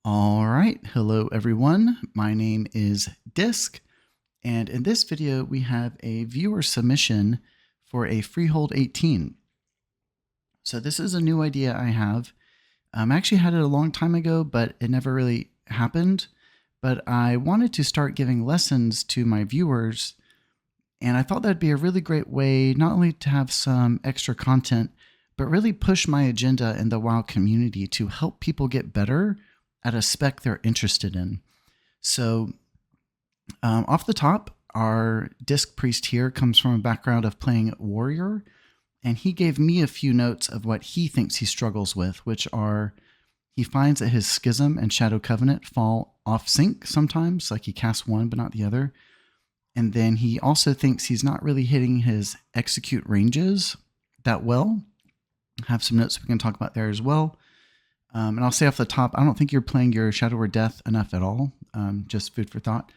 All right, hello everyone. My name is Disc, and in this video we have a viewer submission for a Freehold 18. So this is a new idea I have. I actually had it a long time ago, but it never really happened. But I wanted to start giving lessons to my viewers, and I thought that'd be a really great way not only to have some extra content, but really push my agenda in the WoW community to help people get better at a spec they're interested in. So off the top, our Disc Priest here comes from a background of playing Warrior, and he gave me a few notes of what he thinks he struggles with, which are he finds that his Schism and Shadow Covenant fall off sync sometimes, like he casts one but not the other. And then he also thinks he's not really hitting his execute ranges that well. I have some notes we can talk about there as well. And I'll say off the top, I don't think you're playing your Shadow or Death enough at all. Just food for thought.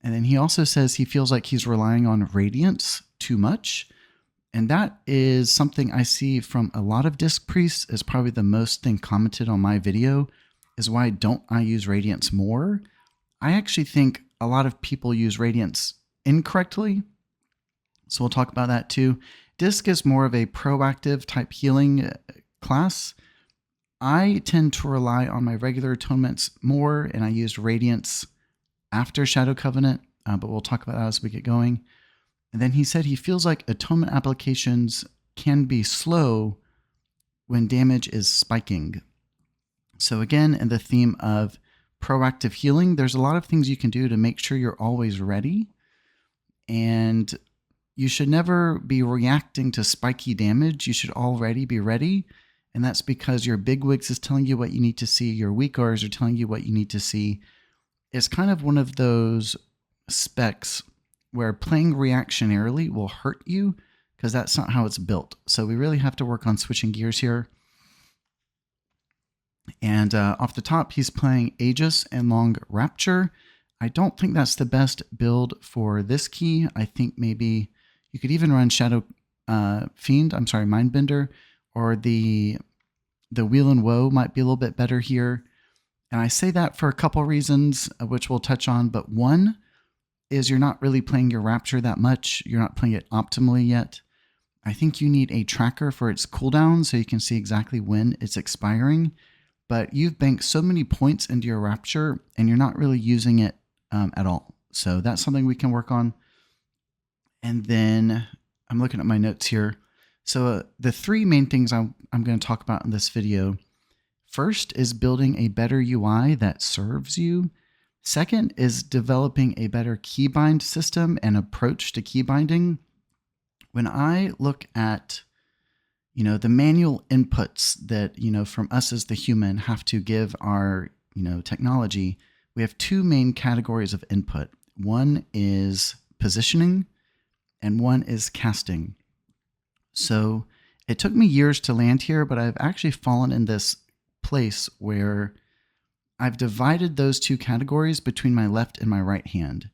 And then he also says he feels like he's relying on Radiance too much. And that is something I see from a lot of Disc Priests as probably the most thing commented on my video is why don't I use Radiance more? I actually think a lot of people use Radiance incorrectly. So we'll talk about that too. Disc is more of a proactive type healing class. I tend to rely on my regular atonements more, and I use Radiance after Shadow Covenant, but we'll talk about that as we get going. And then he said he feels like atonement applications can be slow when damage is spiking. So again, in the theme of proactive healing, there's a lot of things you can do to make sure you're always ready. And you should never be reacting to spiky damage. You should already be ready. And that's because your bigwigs is telling you what you need to see. Your weakers are telling you what you need to see. It's kind of one of those specs where playing reactionarily will hurt you because that's not how it's built. So we really have to work on switching gears here. And off the top, he's playing Aegis and Long Rapture. I don't think that's the best build for this key. I think maybe you could even run Shadow Mindbender, or the Wheel and Woe might be a little bit better here. And I say that for a couple reasons, which we'll touch on. But one is you're not really playing your Rapture that much. You're not playing it optimally yet. I think you need a tracker for its cooldown so you can see exactly when it's expiring. But you've banked so many points into your Rapture and you're not really using it at all. So that's something we can work on. And then I'm looking at my notes here. So the three main things I'm going to talk about in this video. First is building a better UI that serves you. Second is developing a better keybind system and approach to keybinding. When I look at, the manual inputs that, from us as the human have to give our, technology, we have two main categories of input. One is positioning and one is casting. So it took me years to land here, but I've actually fallen in this place where I've divided those two categories between my left and my right hand.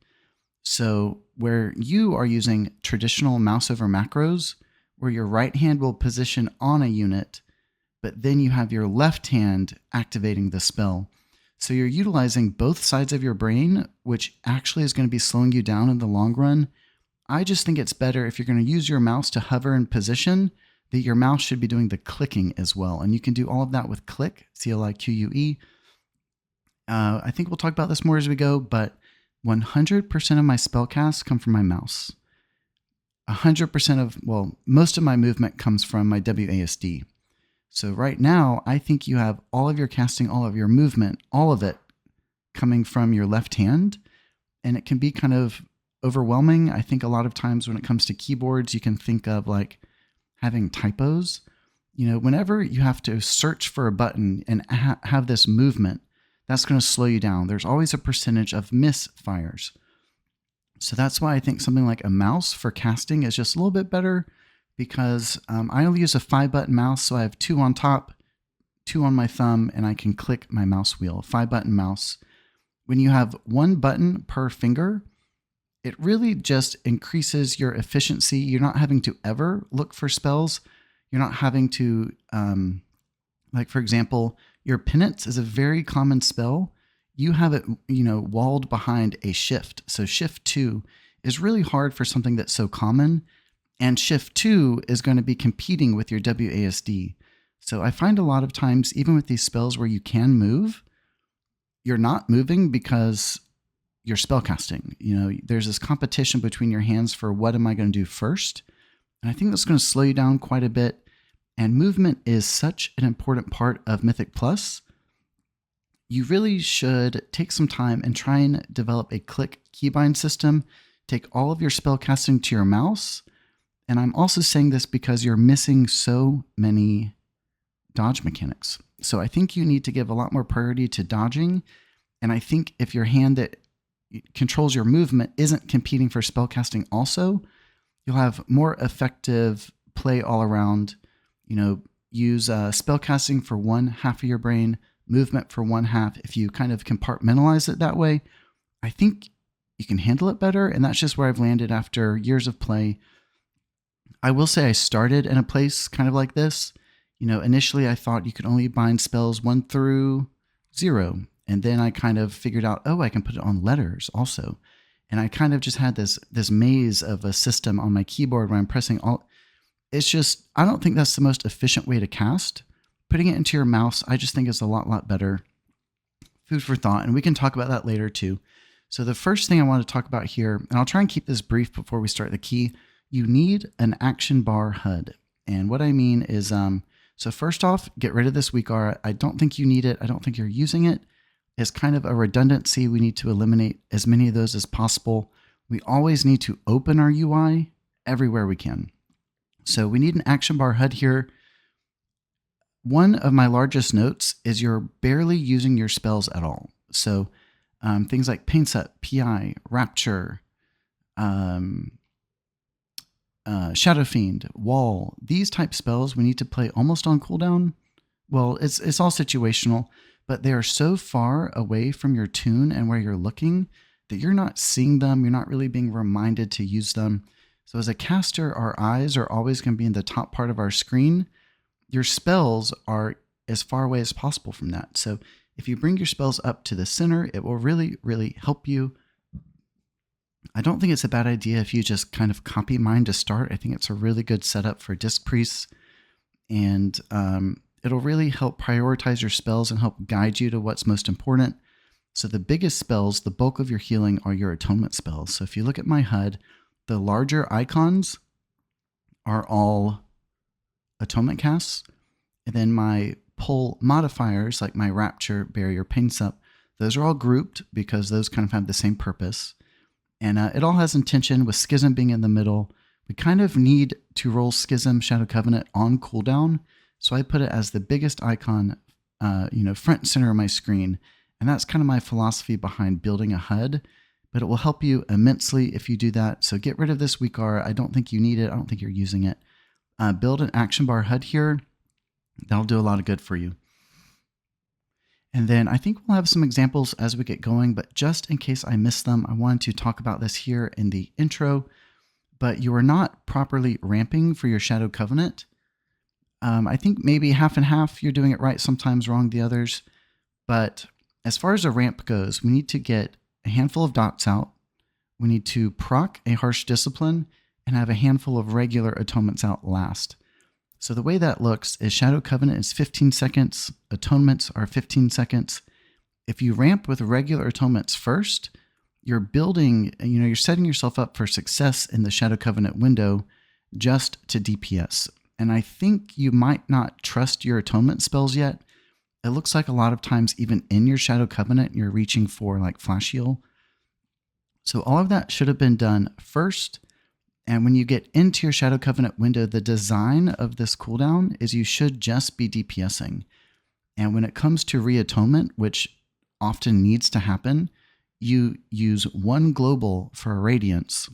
So where you are using traditional mouse over macros, where your right hand will position on a unit, but then you have your left hand activating the spell. So you're utilizing both sides of your brain, which actually is going to be slowing you down in the long run. I just think it's better if you're going to use your mouse to hover and position, that your mouse should be doing the clicking as well. And you can do all of that with click, C-L-I-Q-U-E. I think we'll talk about this more as we go, but 100% of my spellcasts come from my mouse. 100% of, most of my movement comes from my WASD. So right now, I think you have all of your casting, all of your movement, all of it coming from your left hand. And it can be kind of overwhelming. I think a lot of times when it comes to keyboards, you can think of like having typos. Whenever you have to search for a button and have this movement, that's going to slow you down. There's always a percentage of misfires. So that's why I think something like a mouse for casting is just a little bit better, because I only use a 5-button mouse. So I have 2 on top, 2 on my thumb, and I can click my mouse wheel. 5-button mouse. When you have 1 button per finger, it really just increases your efficiency. You're not having to ever look for spells. You're not having to, like for example, Your penance is a very common spell. You have it, walled behind a shift. So shift 2 is really hard for something that's so common. And shift 2 is going to be competing with your WASD. So I find a lot of times, even with these spells where you can move, you're not moving because you're spellcasting. There's this competition between your hands for what am I going to do first. And I think that's going to slow you down quite a bit. And movement is such an important part of Mythic Plus. You really should take some time and try and develop a click keybind system. Take all of your spellcasting to your mouse. And I'm also saying this because you're missing so many dodge mechanics. So I think you need to give a lot more priority to dodging. And I think if your hand that controls your movement isn't competing for spellcasting also, you'll have more effective play all around. Use spellcasting for one half of your brain, movement for one half. If you kind of compartmentalize it that way, I think you can handle it better. And that's just where I've landed after years of play. I will say I started in a place kind of like this. Initially I thought you could only bind spells 1 through 0. And then I kind of figured out, I can put it on letters also. And I kind of just had this maze of a system on my keyboard where I'm pressing all. It's just, I don't think that's the most efficient way to cast. Putting it into your mouse, I just think is a lot better. Food for thought. And we can talk about that later too. So the first thing I want to talk about here, and I'll try and keep this brief before we start the key. You need an action bar HUD. And what I mean is, so first off, get rid of this weak aura. I don't think you need it. I don't think you're using it. It's kind of a redundancy. We need to eliminate as many of those as possible. We always need to open our UI everywhere we can. So we need an action bar HUD here. One of my largest notes is you're barely using your spells at all. So things like Pain Set, PI, Rapture, Shadow Fiend, Wall, these type spells we need to play almost on cooldown. Well, it's all situational, but they are so far away from your tune and where you're looking that you're not seeing them. You're not really being reminded to use them. So as a caster, our eyes are always going to be in the top part of our screen. Your spells are as far away as possible from that. So if you bring your spells up to the center, it will really, really help you. I don't think it's a bad idea if you just kind of copy mine to start. I think it's a really good setup for disc priests. And it'll really help prioritize your spells and help guide you to what's most important. So the biggest spells, the bulk of your healing, are your atonement spells. So if you look at my HUD, the larger icons are all atonement casts. And then my pull modifiers, like my Rapture, Barrier, Pain Sup, those are all grouped because those kind of have the same purpose. And it all has intention, with Schism being in the middle. We kind of need to roll Schism, Shadow Covenant on cooldown. So I put it as the biggest icon, front and center of my screen. And that's kind of my philosophy behind building a HUD. But it will help you immensely if you do that. So get rid of this weak aura. I don't think you need it. I don't think you're using it. Build an action bar HUD here. That'll do a lot of good for you. And then I think we'll have some examples as we get going, but just in case I miss them, I wanted to talk about this here in the intro. But you are not properly ramping for your Shadow Covenant. I think maybe half and half, you're doing it right, sometimes wrong the others. But as far as a ramp goes, we need to get a handful of dots out. We need to proc a Harsh Discipline and have a handful of regular atonements out last. So the way that looks is Shadow Covenant is 15 seconds, atonements are 15 seconds. If you ramp with regular atonements first, you're building, you're setting yourself up for success in the Shadow Covenant window just to DPS. And I think you might not trust your atonement spells yet. It looks like a lot of times, even in your Shadow Covenant, you're reaching for like Flash Heal. So all of that should have been done first. And when you get into your Shadow Covenant window, the design of this cooldown is you should just be DPSing. And when it comes to re-atonement, which often needs to happen, you use one global for a radiance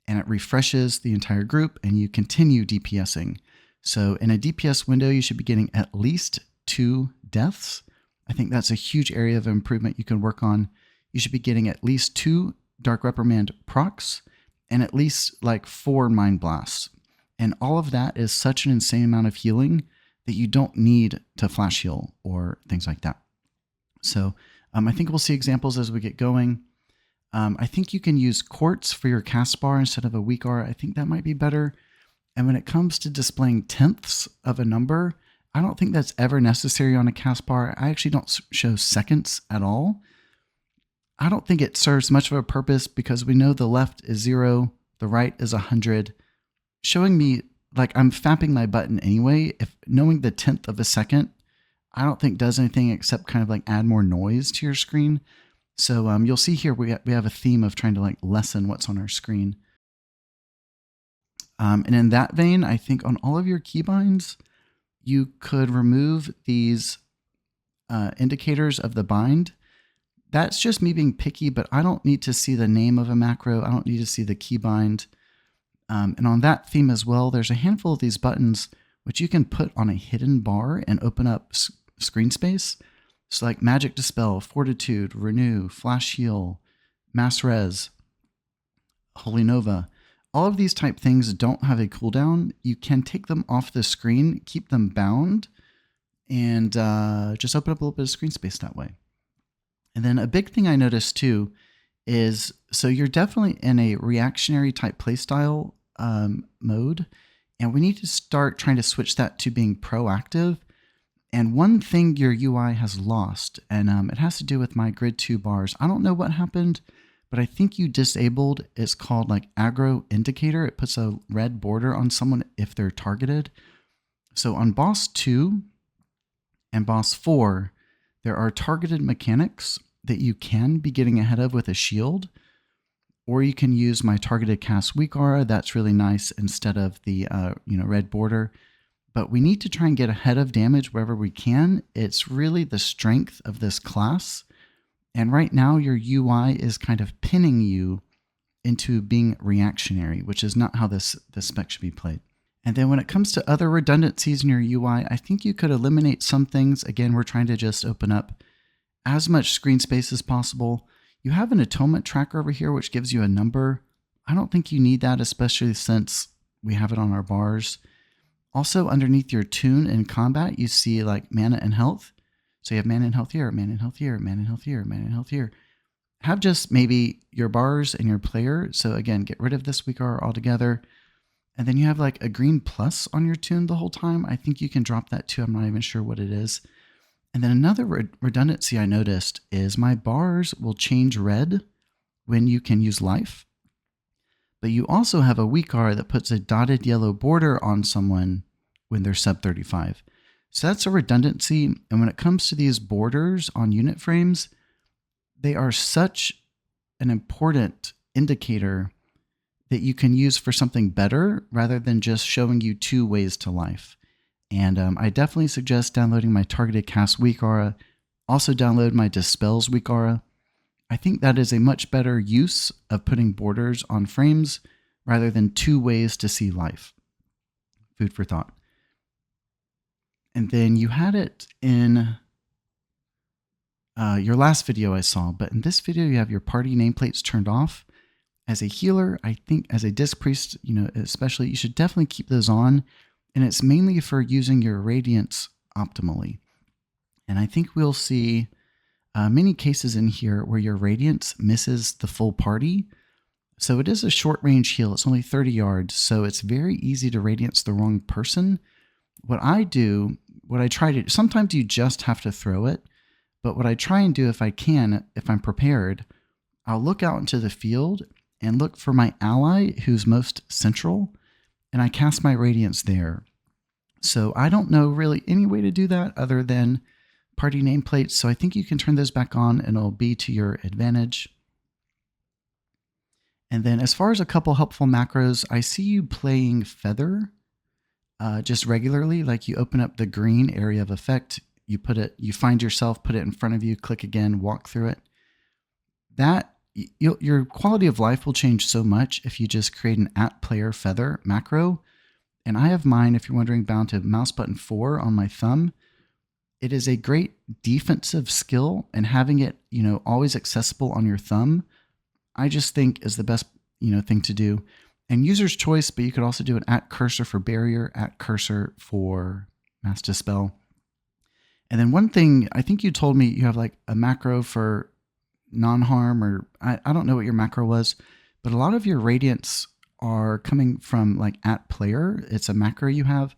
and it refreshes the entire group and you continue DPSing. So in a DPS window, you should be getting at least 2 deaths. I think that's a huge area of improvement you can work on. You should be getting at least 2 Dark Reprimand procs and at least like 4 Mind Blasts. And all of that is such an insane amount of healing that you don't need to flash heal or things like that. So I think we'll see examples as we get going. I think you can use quartz for your cast bar instead of a weak aura. I think that might be better. And when it comes to displaying tenths of a number, I don't think that's ever necessary on a cast bar. I actually don't show seconds at all. I don't think it serves much of a purpose because we know the left is 0, the right is 100. Showing me like I'm fapping my button anyway, if knowing the tenth of a second, I don't think does anything except kind of like add more noise to your screen. So you'll see here we have a theme of trying to like lessen what's on our screen. And in that vein, I think on all of your keybinds, you could remove these indicators of the bind. That's just me being picky, but I don't need to see the name of a macro. I don't need to see the keybind. And on that theme as well, there's a handful of these buttons which you can put on a hidden bar and open up screen space. So like Magic Dispel, Fortitude, Renew, Flash Heal, Mass Res, Holy Nova. All of these type things don't have a cooldown. You can take them off the screen, keep them bound, and just open up a little bit of screen space that way. And then a big thing I noticed too is, so you're definitely in a reactionary type playstyle mode, and we need to start trying to switch that to being proactive. And one thing your UI has lost, and it has to do with my grid 2 bars. I don't know what happened, but I think you disabled, it's called like aggro indicator. It puts a red border on someone if they're targeted. So on boss 2 and boss 4, there are targeted mechanics that you can be getting ahead of with a shield, or you can use my targeted cast weak aura. That's really nice instead of the red border. But we need to try and get ahead of damage wherever we can. It's really the strength of this class. And right now your UI is kind of pinning you into being reactionary, which is not how this spec should be played. And then when it comes to other redundancies in your UI, I think you could eliminate some things. Again, we're trying to just open up as much screen space as possible. You have an atonement tracker over here, which gives you a number. I don't think you need that, especially since we have it on our bars. Also, underneath your tune in combat, you see like mana and health. So you have mana and health here, mana and health here, mana and health here, mana and health here. Have just maybe your bars and your player. So again, get rid of this weak aura altogether. And then you have like a green plus on your tune the whole time. I think you can drop that too. I'm not even sure what it is. And then another redundancy I noticed is my bars will change red when you can use life. But you also have a weak aura that puts a dotted yellow border on someone when they're sub 35. So that's a redundancy. And when it comes to these borders on unit frames, they are such an important indicator that you can use for something better rather than just showing you 2 ways to life. And I definitely suggest downloading my targeted cast weak aura. Also download my dispels weak aura. I think that is a much better use of putting borders on frames rather than 2 ways to see life. Food for thought. And then you had it in your last video I saw, but in this video you have your party nameplates turned off. As a healer, I think as a disc priest, especially, you should definitely keep those on. And it's mainly for using your radiance optimally. And I think we'll see many cases in here where your radiance misses the full party. So it is a short range heal. It's only 30 yards. So it's very easy to radiance the wrong person. What I try to, sometimes you just have to throw it. But what I try and do if I can, if I'm prepared, I'll look out into the field and look for my ally who's most central. And I cast my radiance there. So I don't know really any way to do that other than party nameplates. So I think you can turn those back on and it'll be to your advantage. And then as far as a couple helpful macros, I see you playing Feather just regularly. Like you open up the green area of effect, you find yourself, put it in front of you, click again, walk through it. Your quality of life will change so much if you just create an @player feather macro. And I have mine, if you're wondering, bound to mouse button 4 on my thumb. It is a great defensive skill, and having it, always accessible on your thumb, I just think is the best, thing to do. And user's choice, but you could also do an @cursor for barrier, @cursor for Mass Dispel. And then one thing, I think you told me you have like a macro for non-harm, or I don't know what your macro was, but a lot of your radiants are coming from like at player. It's a macro you have.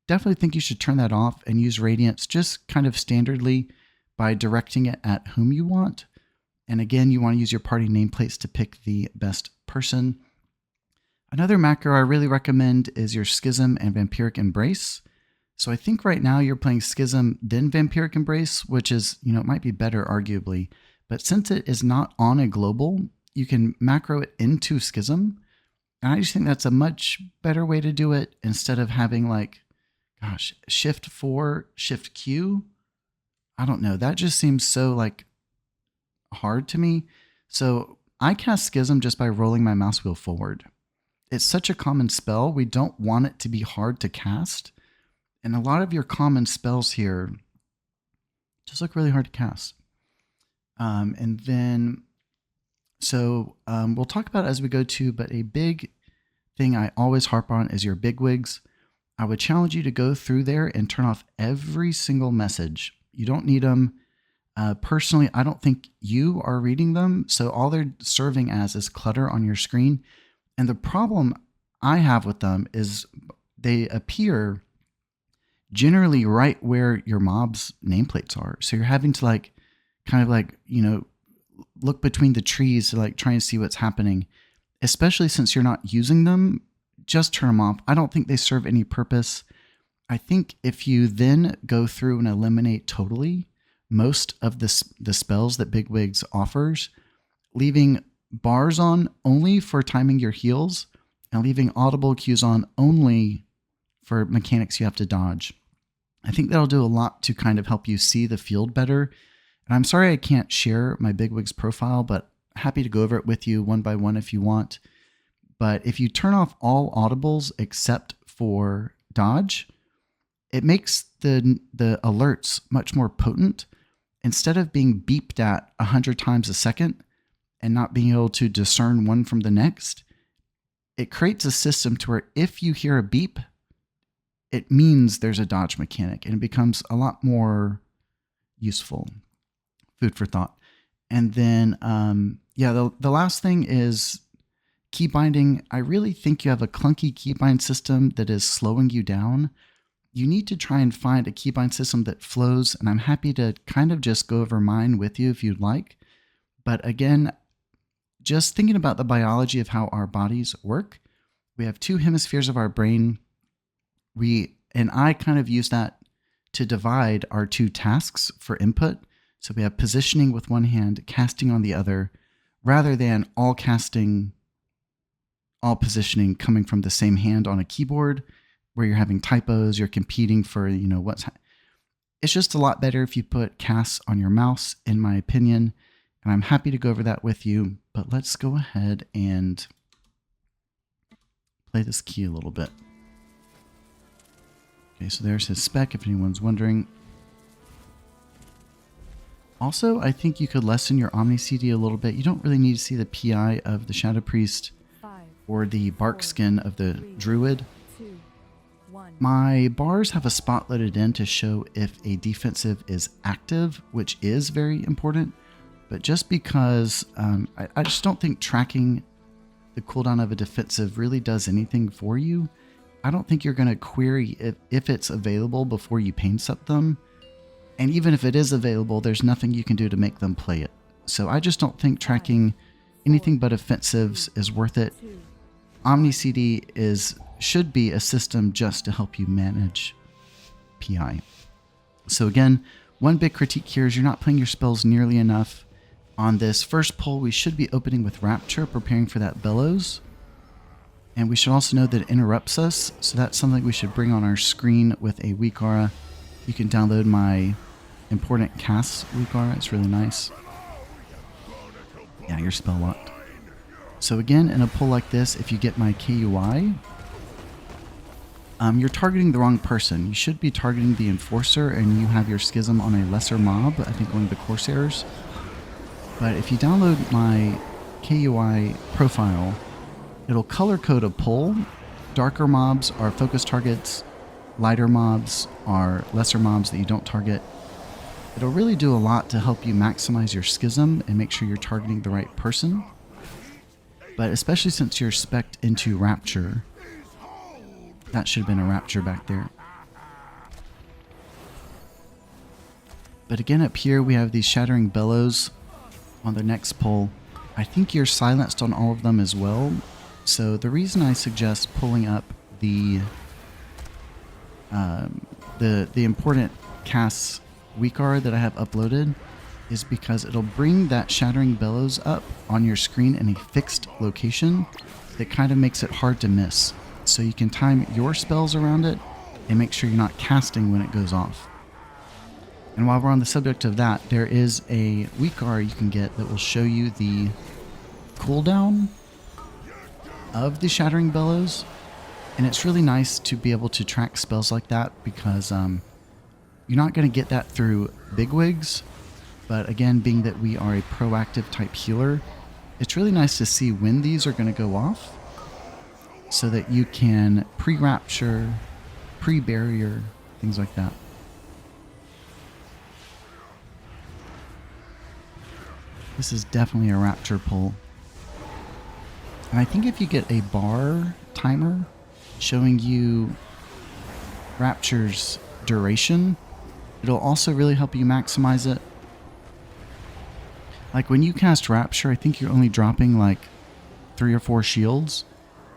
Definitely think you should turn that off and use radiance just kind of standardly by directing it at whom you want. And again, you want to use your party nameplates to pick the best person. Another macro I really recommend is your Schism and Vampiric Embrace. So I think right now you're playing Schism, then Vampiric Embrace, which is, it might be better arguably. But since it is not on a global, you can macro it into Schism. And I just think that's a much better way to do it instead of having like, gosh, Shift 4, Shift Q. I don't know. That just seems so like hard to me. So I cast Schism just by rolling my mouse wheel forward. It's such a common spell. We don't want it to be hard to cast. And a lot of your common spells here just look really hard to cast. And then, we'll talk about it as we go to, but a big thing I always harp on is your bigwigs. I would challenge you to go through there and turn off every single message. You don't need them. Personally, I don't think you are reading them. So all they're serving as is clutter on your screen. And the problem I have with them is they appear generally right where your mob's nameplates are. So you're having to like, kind of like, look between the trees to like try and see what's happening, especially since you're not using them. Just turn them off. I don't think they serve any purpose. I think if you then go through and eliminate totally most of the spells that Bigwigs offers, leaving bars on only for timing your heals and leaving audible cues on only for mechanics you have to dodge, I think that'll do a lot to kind of help you see the field better. And I'm sorry I can't share my Bigwigs profile, but happy to go over it with you one by one if you want. But if you turn off all audibles except for dodge, it makes the alerts much more potent. Instead of being beeped at 100 times a second and not being able to discern one from the next, it creates a system to where if you hear a beep, it means there's a dodge mechanic, and it becomes a lot more useful. Food for thought. And then, the last thing is key binding. I really think you have a clunky keybind system that is slowing you down. You need to try and find a keybind system that flows, and I'm happy to kind of just go over mine with you if you'd like. But again, just thinking about the biology of how our bodies work, we have two hemispheres of our brain. And I kind of use that to divide our two tasks for input. So we have positioning with one hand, casting on the other, rather than all positioning coming from the same hand on a keyboard where you're having typos, you're competing for, it's just a lot better if you put casts on your mouse, in my opinion. And I'm happy to go over that with you, but let's go ahead and play this key a little bit. Okay, so there's his spec, if anyone's wondering. Also, I think you could lessen your Omni CD a little bit. You don't really need to see the PI of the Shadow Priest or the bark skin of the Druid. My bars have a spot loaded in to show if a defensive is active, which is very important. But just because I just don't think tracking the cooldown of a defensive really does anything for you. I don't think you're going to query if it's available before you pain sup them. And even if it is available, there's nothing you can do to make them play it. So I just don't think tracking anything but offensives is worth it. Omni CD should be a system just to help you manage PI. So again, one big critique here is you're not playing your spells nearly enough. On this first pull, we should be opening with Rapture, preparing for that Bellows. And we should also know that it interrupts us, so that's something we should bring on our screen with a weak aura. You can download my important casts weak aura, it's really nice. Yeah, you're spell locked. So again, in a pull like this, if you get my KUI, you're targeting the wrong person. You should be targeting the Enforcer, and you have your Schism on a lesser mob, I think one of the Corsairs. But if you download my KUI profile, it'll color code a pull. Darker mobs are focus targets. lighter mobs are lesser mobs that you don't target. It'll really do a lot to help you maximize your schism and make sure you're targeting the right person. But especially since you're spec'd into Rapture, that should have been a Rapture back there. But again, up here we have these Shattering Bellows on the next pole. I think you're silenced on all of them as well. So the reason I suggest pulling up the important casts WeakR that I have uploaded is because it'll bring that Shattering Bellows up on your screen in a fixed location that kind of makes it hard to miss. So you can time your spells around it and make sure you're not casting when it goes off. And while we're on the subject of that, there is a WeakR you can get that will show you the cooldown of the Shattering Bellows. And it's really nice to be able to track spells like that because you're not going to get that through bigwigs. But again, being that we are a proactive type healer, it's really nice to see when these are going to go off so that you can pre-rapture, pre-barrier, things like that. This is definitely a Rapture pull. And I think if you get a bar timer showing you Rapture's duration, it'll also really help you maximize it. Like when you cast Rapture, I think you're only dropping like 3 or 4 shields,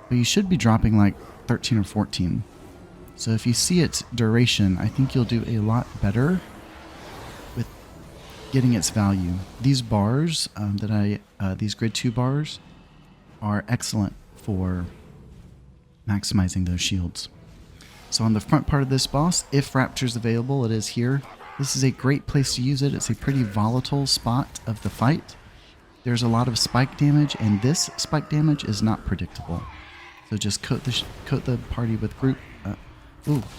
but you should be dropping like 13 or 14. So if you see its duration, I think you'll do a lot better with getting its value. These bars these grid 2 bars are excellent for maximizing those shields. So on the front part of this boss, if Rapture's available, it is here. This is a great place to use it. It's a pretty volatile spot of the fight. There's a lot of spike damage, and this spike damage is not predictable. So just coat the party with group.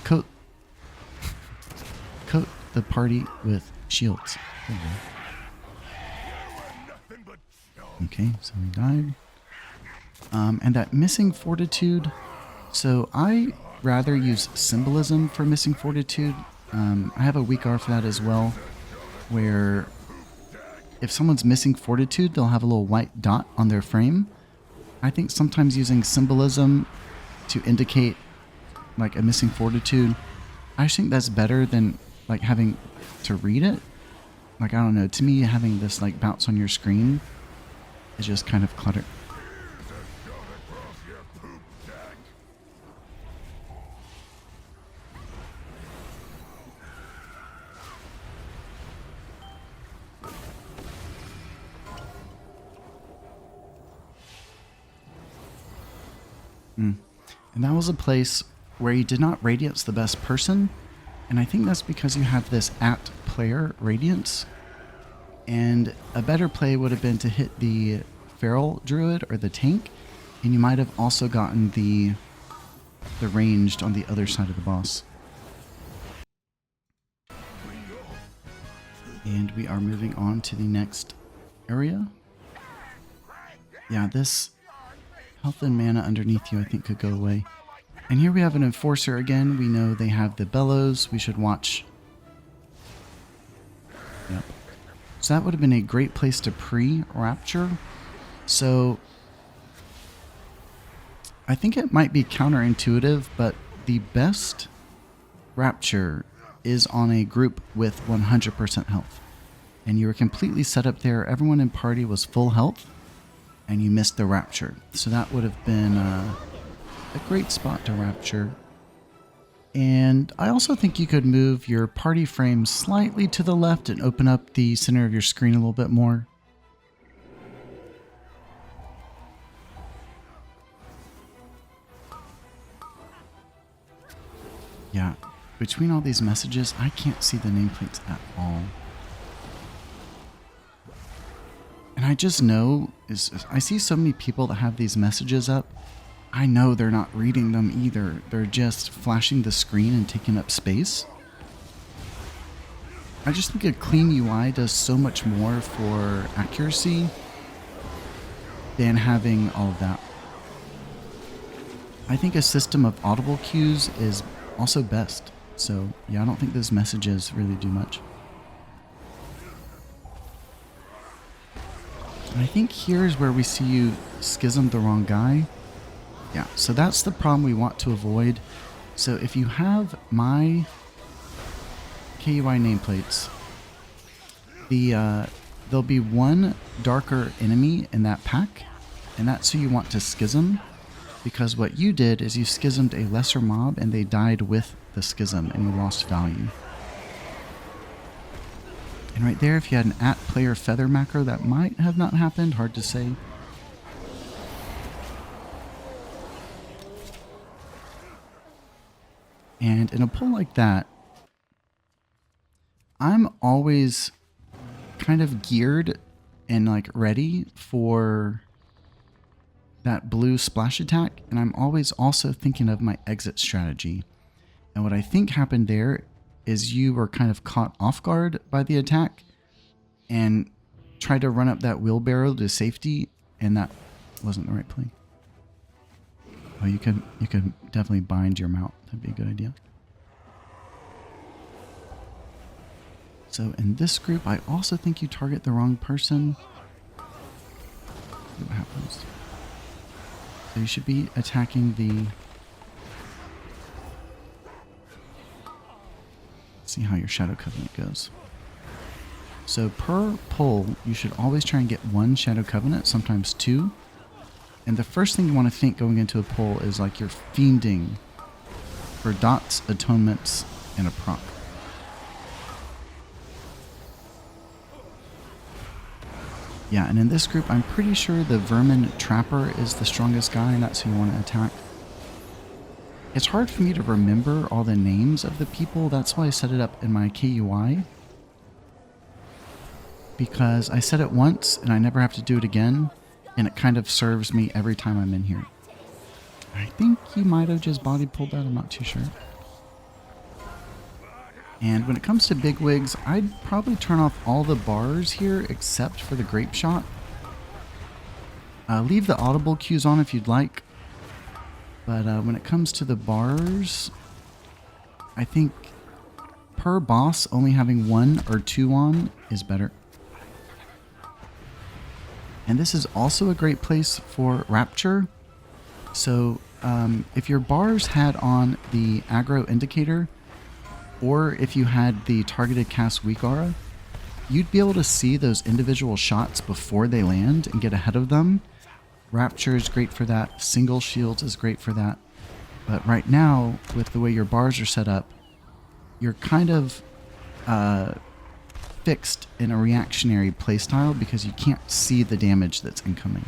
Coat the party with shields. Okay, so we died. And that missing fortitude. So I rather use symbolism for missing fortitude. I have a WeakR for that as well, where if someone's missing fortitude, they'll have a little white dot on their frame. I think sometimes using symbolism to indicate like a missing fortitude, I just think that's better than like having to read it. Like, I don't know, to me having this like bounce on your screen is just kind of clutter. And that was a place where you did not radiance the best person, and I think that's because you have this at player radiance, and a better play would have been to hit the feral druid or the tank, and you might have also gotten the ranged on the other side of the boss. And we are moving on to the next area. Yeah, this health and mana underneath you I think could go away. And here we have an enforcer again. We know they have the bellows. We should watch. Yep. So that would have been a great place to pre-rapture. So I think it might be counterintuitive, but the best rapture is on a group with 100% health. And you were completely set up there. Everyone in party was full health, and you missed the rapture. So that would have been a great spot to rapture. And I also think you could move your party frame slightly to the left and open up the center of your screen a little bit more. Yeah, between all these messages, I can't see the nameplates at all. And I just know, I see so many people that have these messages up. I know they're not reading them either. They're just flashing the screen and taking up space. I just think a clean UI does so much more for accuracy than having all of that. I think a system of audible cues is also best. So yeah, I don't think those messages really do much. And I think here's where we see you schism the wrong guy. Yeah, so that's the problem we want to avoid. So if you have my KUI nameplates, there'll be one darker enemy in that pack, and that's who you want to schism, because what you did is you schismed a lesser mob and they died with the schism and you lost value. And right there, if you had an @player feather macro, that might have not happened, hard to say. And in a pull like that, I'm always kind of geared and like ready for that blue splash attack, and I'm always also thinking of my exit strategy. And what I think happened there is you were kind of caught off guard by the attack and tried to run up that wheelbarrow to safety, and that wasn't the right play. Oh, you could definitely bind your mount. That'd be a good idea. So in this group, I also think you target the wrong person. See what happens. So you should be attacking the... Let's see how your Shadow Covenant goes. So per pull, you should always try and get one Shadow Covenant, sometimes two. And the first thing you want to think going into a pull is like you're fiending for dots, atonements, and a proc. Yeah, and in this group, I'm pretty sure the Vermin Trapper is the strongest guy, and that's who you want to attack. It's hard for me to remember all the names of the people. That's why I set it up in my KUI. Because I said it once, and I never have to do it again, and it kind of serves me every time I'm in here. I think you might have just body pulled that, I'm not too sure. And when it comes to bigwigs, I'd probably turn off all the bars here except for the grape shot. Leave the audible cues on if you'd like. But when it comes to the bars, I think per boss only having 1 or 2 on is better. And this is also a great place for Rapture. So if your bars had on the aggro indicator, or if you had the targeted cast weak aura, you'd be able to see those individual shots before they land and get ahead of them. Rapture is great for that. Single shields is great for that. But right now, with the way your bars are set up, you're kind of fixed in a reactionary playstyle because you can't see the damage that's incoming.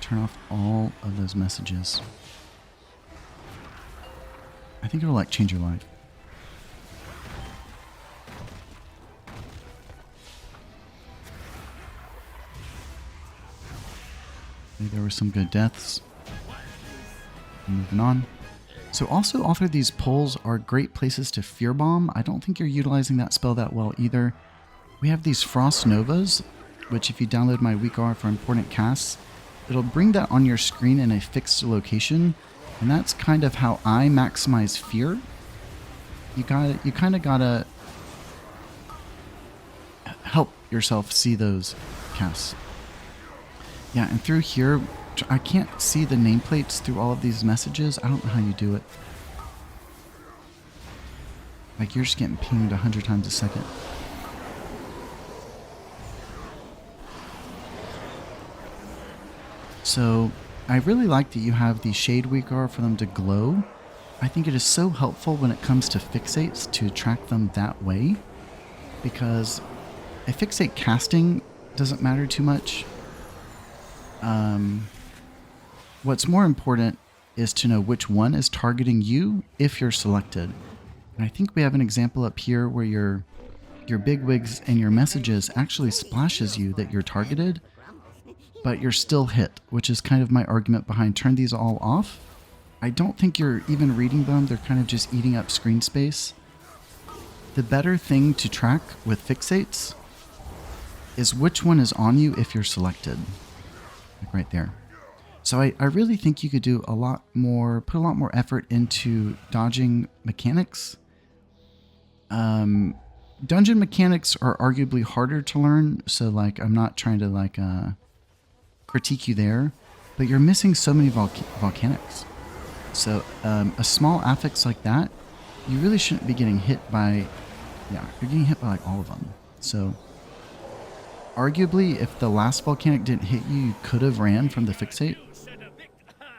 Turn off all of those messages. I think it'll like change your life. There were some good deaths. Moving on. So also all three of these pulls are great places to fear bomb. I don't think you're utilizing that spell that well either. We have these Frost Novas, which if you download my weak aura for important casts, it'll bring that on your screen in a fixed location, and that's kind of how I maximize fear. You kind of gotta help yourself see those casts. Yeah, and through here, I can't see the nameplates through all of these messages. I don't know how you do it. Like, you're just getting pinged 100 times a second. So I really like that you have the Shade Weak Aura for them to glow. I think it is so helpful when it comes to fixates to track them that way, because a fixate casting doesn't matter too much. What's more important is to know which one is targeting you if you're selected. And I think we have an example up here where your bigwigs and your messages actually splashes you that you're targeted, but you're still hit, which is kind of my argument behind turn these all off. I don't think you're even reading them. They're kind of just eating up screen space. the better thing to track with fixates is which one is on you if you're selected. Like right there. So I really think you could do a lot more, put a lot more effort into dodging mechanics. Dungeon mechanics are arguably harder to learn, so like I'm not trying to like critique you there, but you're missing so many volcanics. So a small affix like that, you really shouldn't be getting hit by, yeah, you're getting hit by like all of them. So arguably if the last volcanic didn't hit you, you could have ran from the fixate,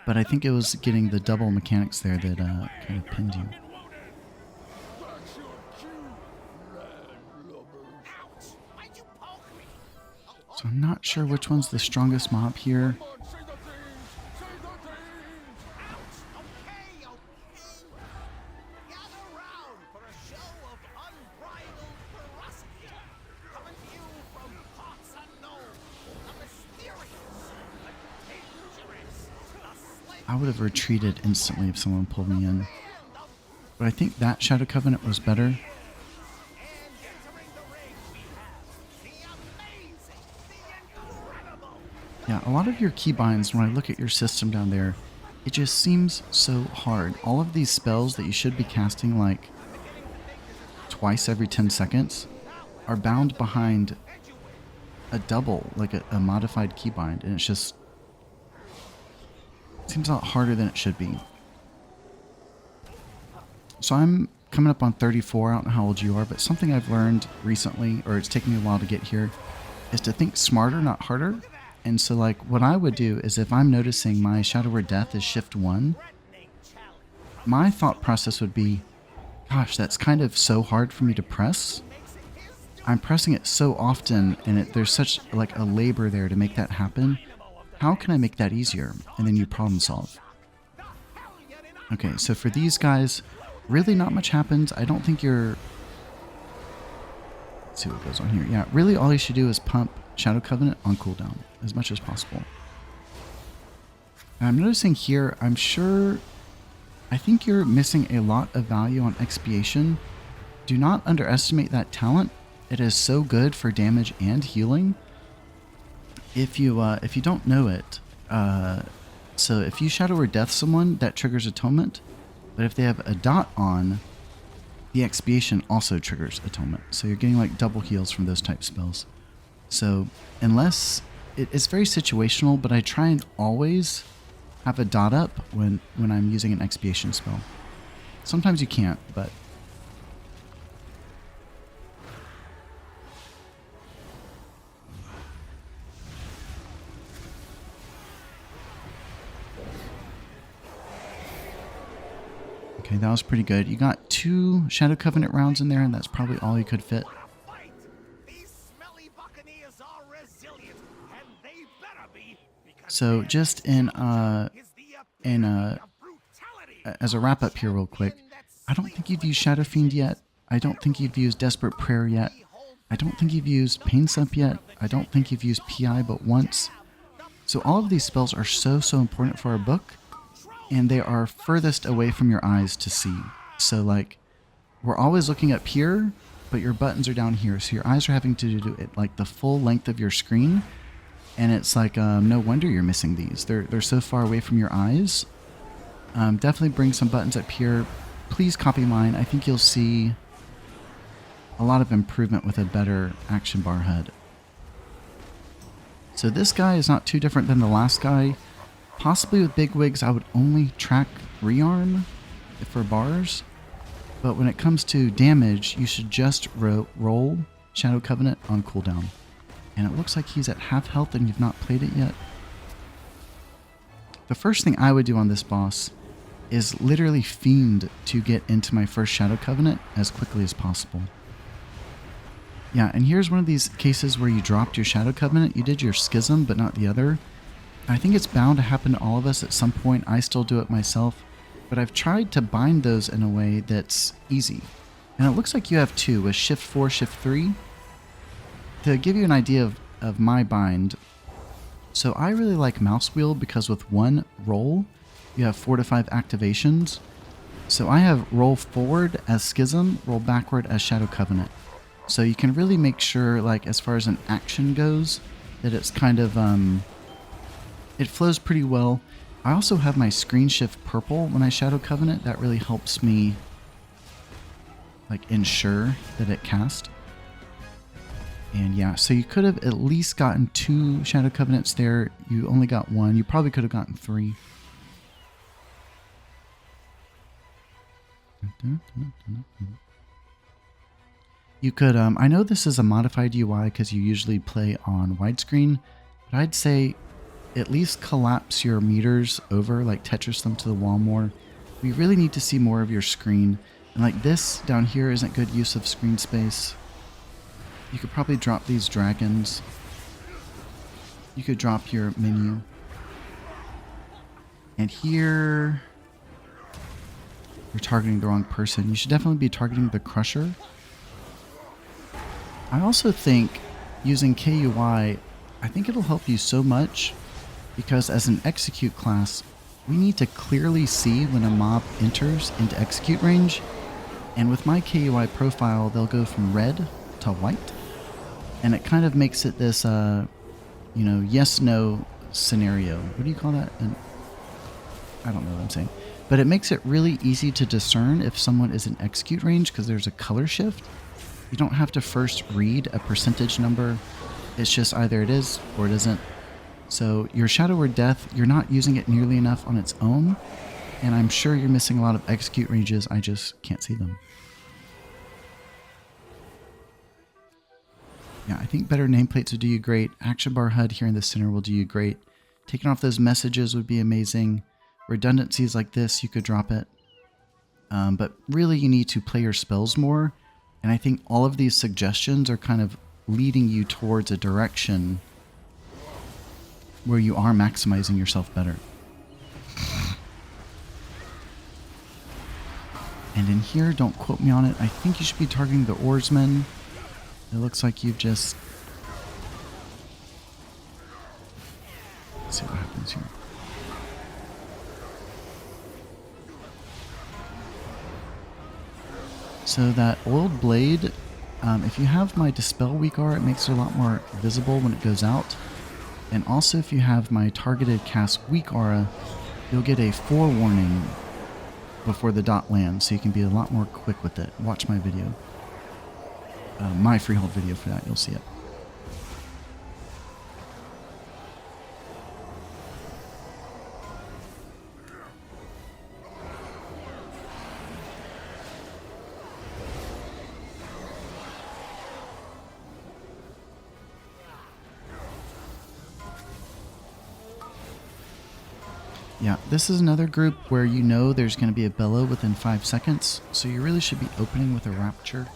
but I think it was getting the double mechanics there that kind of pinned you. So I'm not sure which one's the strongest mob here. I would have retreated instantly if someone pulled me in. But I think that Shadow Covenant was better. Yeah, a lot of your keybinds, when I look at your system down there, it just seems so hard. All of these spells that you should be casting like twice every 10 seconds are bound behind a double, like a modified keybind, and it's just, it seems a lot harder than it should be. So I'm coming up on 34, I don't know how old you are, but something I've learned recently, or it's taken me a while to get here, is to think smarter, not harder. And so like what I would do is if I'm noticing my Shadow Word Death is shift 1, my thought process would be, gosh, that's kind of so hard for me to press. I'm pressing it so often and there's such like a labor there to make that happen. How can I make that easier? And then you problem solve. Okay, so for these guys, really not much happens. I don't think you're... Let's see what goes on here. Yeah, really all you should do is pump Shadow Covenant on cooldown as much as possible. And I'm noticing here, I think you're missing a lot of value on Expiation. Do not underestimate that talent. It is so good for damage and healing. If you don't know it, so if you Shadow Word Death someone, that triggers Atonement. But if they have a dot on, the Expiation also triggers Atonement. So you're getting like double heals from those type spells. So unless it's very situational, but I try and always have a dot up when I'm using an Expiation spell. Sometimes you can't, but okay, that was pretty good. You got 2 Shadow Covenant rounds in there, and that's probably all you could fit. So just as a wrap up here real quick, I don't think you've used Shadow Fiend yet. I don't think you've used Desperate Prayer yet. I don't think you've used Pain Sump yet. I don't think you've used PI but once. So all of these spells are so important for our book, and they are furthest away from your eyes to see. So like, we're always looking up here, but your buttons are down here. So your eyes are having to do it like the full length of your screen. And it's like, no wonder you're missing these. They're so far away from your eyes. Definitely bring some buttons up here. Please copy mine. I think you'll see a lot of improvement with a better action bar HUD. So this guy is not too different than the last guy. Possibly with bigwigs, I would only track rearm for bars. But when it comes to damage, you should just roll Shadow Covenant on cooldown. And it looks like he's at half health and you've not played it yet. The first thing I would do on this boss is literally fiend to get into my first Shadow Covenant as quickly as possible. Yeah, and here's one of these cases where you dropped your Shadow Covenant. You did your Schism, but not the other. I think it's bound to happen to all of us at some point. I still do it myself. But I've tried to bind those in a way that's easy. And it looks like you have 2 with Shift 4, Shift 3. To give you an idea of my bind, so I really like mouse wheel because with one roll, you have 4 to 5 activations. So I have roll forward as Schism, roll backward as Shadow Covenant. So you can really make sure, like, as far as an action goes, that it's kind of, it flows pretty well. I also have my screen shift purple when I Shadow Covenant. That really helps me, like, ensure that it cast. And yeah, so you could have at least gotten 2 Shadow Covenants there. You only got 1. You probably could have gotten 3. You could, I know this is a modified UI because you usually play on widescreen, but I'd say at least collapse your meters over, like Tetris them to the wall more. We really need to see more of your screen. And like this down here isn't good use of screen space. You could probably drop these dragons. You could drop your menu. And here, you're targeting the wrong person. You should definitely be targeting the Crusher. I also think using KUI, I think it'll help you so much because as an execute class, we need to clearly see when a mob enters into execute range. And with my KUI profile, they'll go from red to white. And it kind of makes it this, you know, yes-no scenario. What do you call that? I don't know what I'm saying. But it makes it really easy to discern if someone is in execute range because there's a color shift. You don't have to first read a percentage number. It's just either it is or it isn't. So your Shadow Word Death, you're not using it nearly enough on its own. And I'm sure you're missing a lot of execute ranges. I just can't see them. Yeah, I think better nameplates would do you great. Action bar HUD here in the center will do you great. Taking off those messages would be amazing. Redundancies like this, you could drop it. But really you need to play your spells more. And I think all of these suggestions are kind of leading you towards a direction where you are maximizing yourself better. And in here, don't quote me on it, I think you should be targeting the Oarsmen. It looks like you've just... Let's see what happens here. So that oiled blade, if you have my Dispel Weak Aura, it makes it a lot more visible when it goes out. And also if you have my targeted cast Weak Aura, you'll get a forewarning before the dot lands, so you can be a lot more quick with it. Watch my video. My Freehold video for that, you'll see it. Yeah, this is another group where you know there's going to be a bellow within 5 seconds, so you really should be opening with a Rapture.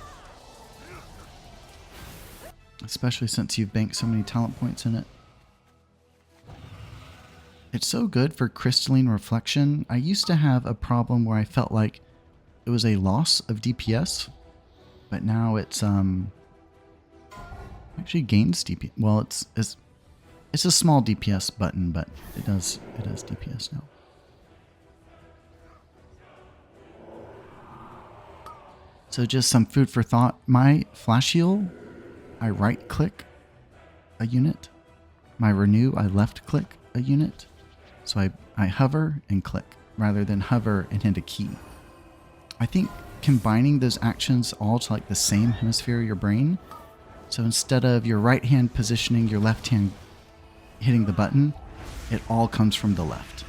Especially since you've banked so many talent points in it. It's so good for Crystalline Reflection. I used to have a problem where I felt like it was a loss of DPS, but now it's actually gains DPS. Well, it's a small DPS button, but it does DPS now. So just some food for thought. My Flash Heal, I right click a unit. My Renew, I left click a unit. So I hover and click rather than hover and hit a key. I think combining those actions all to like the same hemisphere of your brain. So instead of your right hand positioning your left hand hitting the button, it all comes from the left.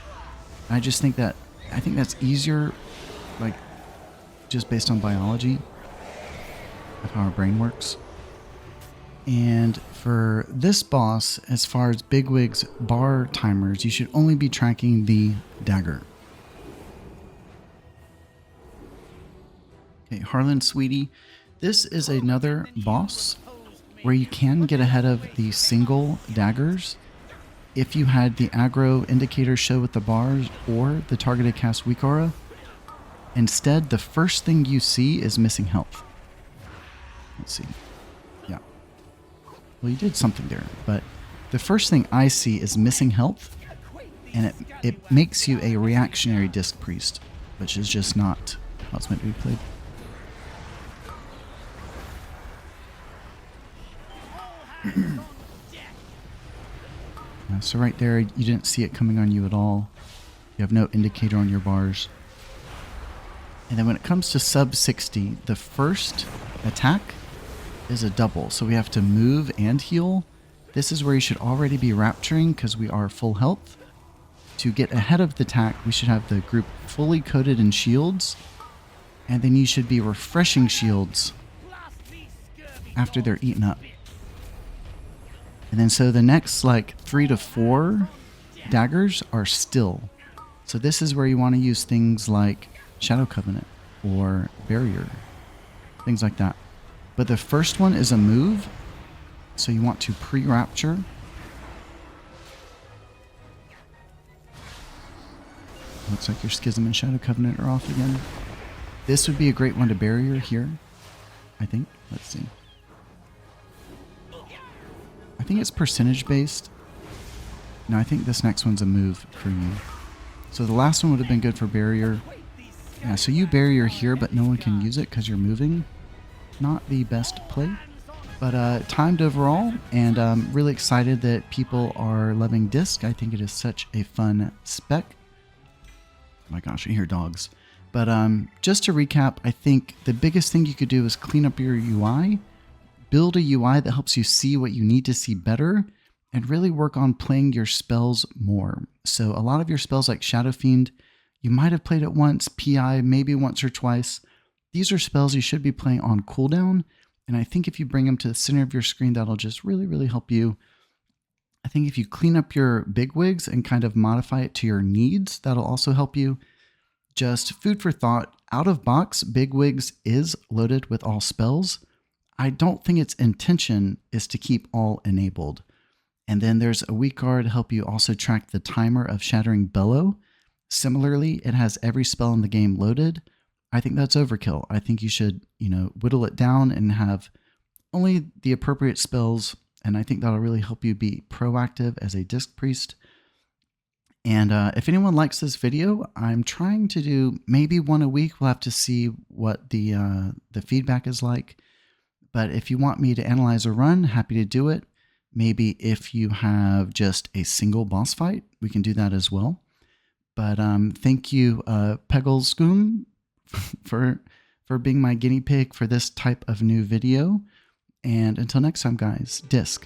I think that's easier, like just based on biology of how our brain works. And for this boss, as far as Bigwig's bar timers, you should only be tracking the dagger. Okay, Harlan Sweetie. This is another boss where you can get ahead of the single daggers if you had the aggro indicator show with the bars or the targeted cast Weak Aura. Instead, the first thing you see is missing health. Let's see. Yeah. Well, you did something there, but the first thing I see is missing health, and it makes you a reactionary Disc Priest. which is just not how it's meant to be played. So right there, you didn't see it coming on you at all. You have no indicator on your bars. And then when it comes to sub 60, the first attack is a double. So we have to move and heal. This is where you should already be rapturing because we are full health. To get ahead of the attack, we should have the group fully coated in shields. And then you should be refreshing shields after they're eaten up. And then so the next like 3 to 4 daggers are still. So this is where you want to use things like Shadow Covenant or Barrier. Things like that. But the first one is a move. So you want to pre-rapture. Looks like your Schism and Shadow Covenant are off again. This would be a great one to Barrier here, I think. Let's see. I think it's percentage based. No, I think this next one's a move for you. So the last one would have been good for Barrier. Yeah, so you Barrier here, but no one can use it because you're moving. Not the best play, but timed overall, and I'm really excited that people are loving Disc. I think it is such a fun spec. Oh my gosh, I hear dogs. But just to recap, I think the biggest thing you could do is clean up your UI, build a UI that helps you see what you need to see better, and really work on playing your spells more. So a lot of your spells like Shadow Fiend, you might have played it once, PI maybe once or twice. These are spells you should be playing on cooldown, and I think if you bring them to the center of your screen, that'll just really, really help you. I think if you clean up your bigwigs and kind of modify it to your needs, that'll also help you. Just food for thought, out of box, bigwigs is loaded with all spells. I don't think its intention is to keep all enabled. And then there's a weak guard to help you also track the timer of Shattering Bellow. Similarly, it has every spell in the game loaded. I think that's overkill. I think you should, whittle it down and have only the appropriate spells. And I think that'll really help you be proactive as a Disc Priest. And if anyone likes this video, I'm trying to do maybe one a week. We'll have to see what the feedback is like. But if you want me to analyze a run, happy to do it. Maybe if you have just a single boss fight, we can do that as well. But thank you, Pegglescoom, for being my guinea pig for this type of new video. And until next time, guys, Disc.